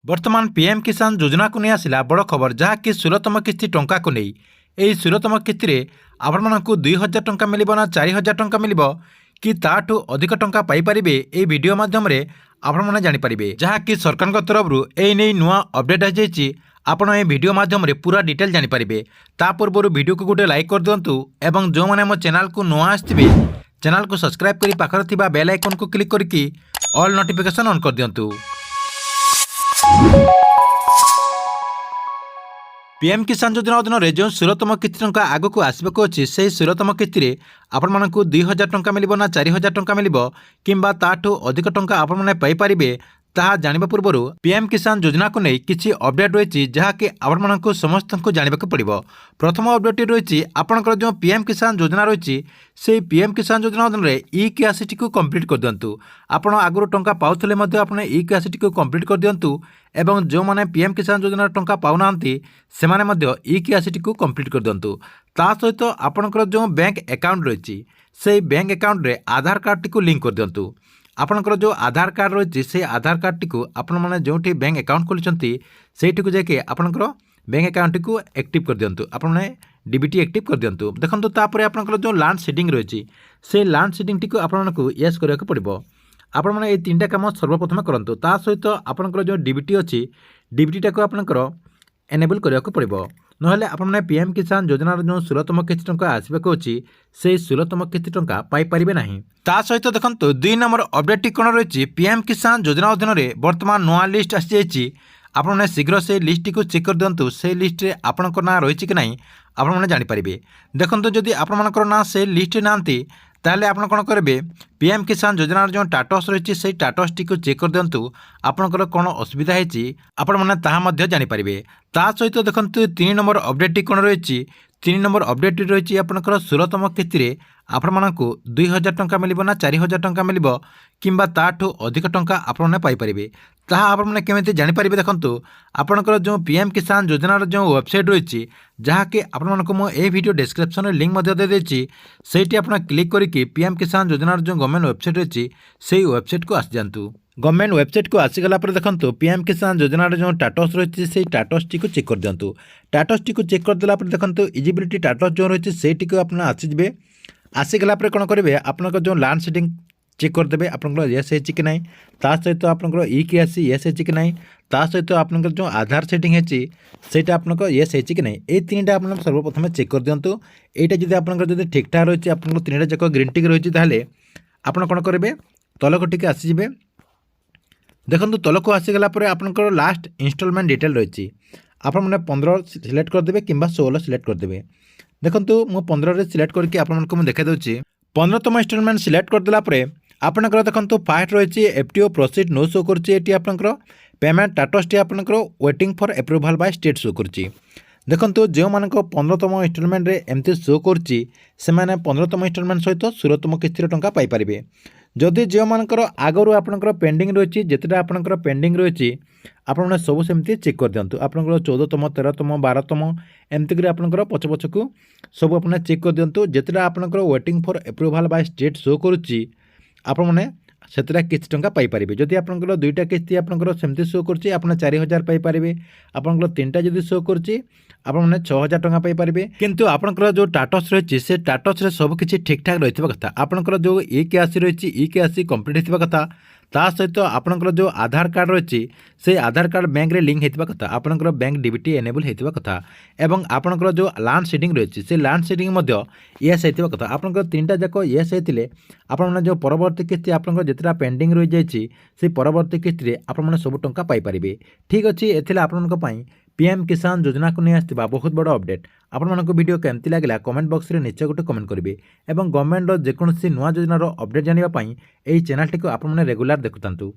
बर्तमान पीएम किसान योजना को नहीं आसला बड़ खबर जहाँकि 16तम किस्ती टंका को नहीं यही 16तम किस्ती में आपण मानक 2000 टंका मिल ना 4000 टंका मिल कि ताठू अधिक टंका पाइपर ये वीडियो मध्यम आपण मैंने जानीपारे जहाँकि सरकार तरफ यही नुआ अपडेट आଯାଇଛି आपण ये वीडियो मध्यम पूरा डिटेल जानीपारे ता पूर्व वीडियो को गोटे लाइक कर दिंतु एवं जो मैंने मो चैनल को नुआ आसवे चैनल को सब्सक्राइब कर पाखर बेल आइकन को क्लिक करके ऑल नोटिफिकेशन ऑन कर दिंतु। पीएम किसान योजना अधीन में जो 16तम किस्ती टंका आग को आसवाक अच्छी से 16तम किस्ती आपण मानक 2000 टंका मिल ना 4000 टंका मिल कि ताठू अधिक टंका आपण मैंने पाइपर ताहा जानिबा पूर्व पीएम किसान योजना को नहीं किसी अपडेट रही जहाँकि आपण मानक समस्त को जानवाक पड़ो। प्रथम अपडेट रही आपंकर जो पीएम किसान योजना रही से पीएम किसान योजना अधीन में ई केआईसी को कंप्लीट कर दिंतु। आप आगुरी टंका पाउले आप ई केआईसी को कंप्लीट कर दिंतु एवं जो मैंने पीएम किसान योजना टंका पाऊना से ई केआईसी को कंप्लीट कर दिंतु। ता सहित आपंकर जो बैंक अकाउंट रही से बैंक अकाउंट रे आधार कार्ड टी लिंक कर दिंतु। आपंकर जो आधार कार्ड रही से आधार कार्ड टी आपण मैंने जो बैंक अकाउंट खोलते से जाके आपंकर बैंक अकाउंट को एक्टिव कर दिंतु। आपने डीबीटी एक्टिव कर दिंतु। देखो तापर आपंकर जो लैंड सीडिंग रही से लैंड सीडिंग टी आपको येस करने को पड़ो। आपण मैंने ये 3टा काम सर्वप्रथम करूँ। ता सहित आपंकर जो डीबीटी अच्छी डीबीटी को आपंकर एनेबल करने को पड़ो। नहले आपने पीएम किसान योजनार जो 16तम किस्ती टंका आसवाक अच्छी से 16तम किस्ती टंका पाइपर ना। ता सहित देखो 2 नंबर अपडेट कौन रही पीएम किसान योजना अधीन में बर्तमान नुआ लिस्ट आसी आपने शीघ्र से लिस्ट को चेक कर दिंतु। से लिस्ट रे आपनकर ना रही कि नहीं आपण मैंने जानीपारे। देखो जदि आपनकर ना से लिस्ट ना ताहले आपण कौन करेंगे पीएम किसान योजनार जो स्टाटस रही से स्टाटस टी को चेक कर दिंतु। आपनकर कौन असुविधा है आपण मैंने ताहा जानीपारे। ता सहित देखो 3 नंबर अपडेट कौन रही 3 नंबर अपडेट रही आपंकर 16तम किस्ती आपण मानक 2000 टंका मिल ना 4000 टंका मिल कि ताठू अधिक टंका आपने पाइपर ताहा आपने केमी जानीपारे। देखो आपंकर जो पीएम किसान योजनार जो वेबसाइट रही जहाँकि आपको मुझे वीडियो डिस्क्रिप्शन लिंक दे देती से क्लिक करके पीएम किसान योजनार जो गवर्नमेंट वेबसाइट रही से वेबसाइट को आसी जातु। गवर्नमेंट वेबसाइट को आसीगला देखो पीएम किसान योजनार जो स्टाटस रही से स्टाटस टी को चेक कर दिंतु। स्टाटस टी को चेक करदेला देखो इजिबिलिटी स्टाटस जो रही से आप आसीजे आसीगला कौन करेंगे आपंकर जो लैंड सीडिंग चेक करदे आपंकर येस है कि नहीं ता सहित आपंकर ई केआईसी येस है कि नहीं ता सहित आपंकर जो आधार सेटिंग है सेटा आपंकर येस है कि नहीं ये 3टा आप सर्वप्रथम चेक कर दिंतु। यहाँ जब आपंकर ठीक ठाक रही आप 3टा जाक ग्रीन टिक रही ताहले आपन कौन करेंगे तलक टिके आसीजे। देखो तलक आसीगला आपंकर लास्ट इनस्टॉलमेंट डिटेल रही आपने 15 सिलेक्ट करदे कि 16 सिलेक्ट करदे। देखो मु 15 सिलेक्ट करके आपको देखा दूसरी 15तम इनस्टॉलमेंट सिलेक्ट करदेला आपंकर देखो फास्ट रही एफटीओ प्रोसीड नो शो करती आपंकर पेमेंट स्टाटस टी आपंकर waiting for approval by state show करती। देखो जो मान 15तम इनस्टॉलमेंट रे एमती शो करती से 15तम इनस्टॉलमेंट सहित 16तम किस्ती टंका पाइपर। जदि जो मानकर आगरू आपंकर पेंडिंग रही जितेटा आपंकर पेंडिंग रही आपने सब सेमती चेक कर दिंतु। आपंकर 14तम 13तम 12तम एमती आपंकर पछ पछ को सब अपने चेक कर दिंतु। जितेटा आपंकर waiting for approval by state show करुच्ची आपने से किस्ती टंका पाइपर। जदि आपंकर 2टा किस्ती आपंकर सेमती शो करछि आपने 4000 पाइपर। आपंकर 3टा जदि शो करछि आपने 6000 टंका पाइपर। किंतु आपंकर जो स्टाटस रही से स्टाटस रे सब किछि ठीक ठाक रही कथा। आपंकर जो ई केआईसी रही ई केआईसी कंप्लीट होता कथा। ता सहित आपंकर जो आधार कार्ड रही से आधार कार्ड बैंक रे लिंक होता कथा। आपंकर बैंक डीबीटी एनेबल होता कथा एवं आपंकर जो लैंड सीडिंग रही से लैंड सीडिंग येस होता कथा। आपंकर 3टा जाक येस होते आपने जो परवर्ती किस्ती आपंकर जितना पेंडिंग रही जाइए से परवर्ती किस्ती आपने सब टंका पाइपर। ठीक अच्छे एथिले आपन पीएम किसान योजना को नहीं आसवा बहुत बड़ अपडेट। आपण मानक वीडियो केमती लागला कमेंट बॉक्स रे निश्चय गोटे कमेंट करेंगे और गवर्नमेंट जेकोसी नुआ योजनार अपडेट जानापी यही चैनल टी आप रेगुलर देखुंतु।